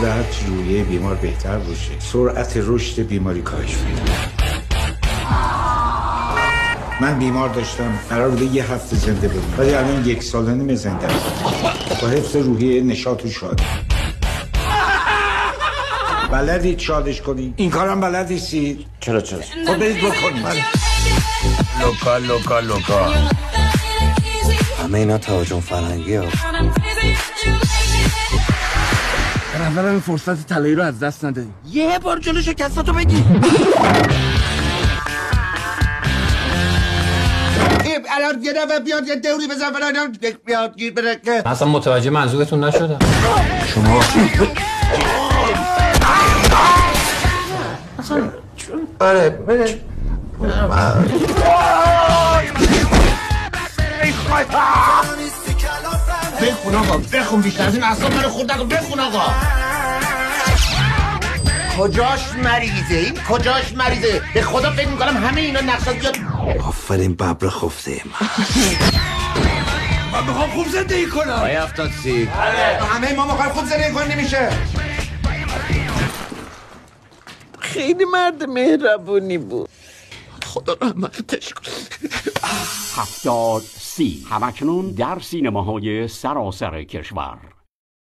حالا هرچی رویه بیمار بهتر باشه سرعت رشد بیماری کاهش پیدا. من بیمار داشتم قرار بوده 1 هفته زنده بمونه ولی الان 1 سال و نیم زنده است با حفظ روحیه نشاط و شادی. بلدید شادش کنی؟ این کارم بلد نیستید؟ چرا خب برید بکنید. لوکال همه اینا تهاجم فرهنگی ها. اولا این فرصت طلایی رو از دست نده. یه بار جلو شکستاتو بگی. الان یه دفعه بیاد یه دوری بزن فلان بیاد گیر بره که اصلا متوجه منظورتون نشدم. شما آره بخون آقا بخون بیشتر از این اصلا منو خورد نکن بخون آقا. کجاش مریضه به خدا فکر میکنم همه اینا نقشات بیاد. آفرین ببر خفته من میخوام خوب زندگی کنم. آیا 73 همه ما میخوایم خوب زندگی کنیم نمیشه. خیلی مرد مهربونی بود. خدا رحمتش کنه. 70 همکنون در سینماهای سراسر کشور.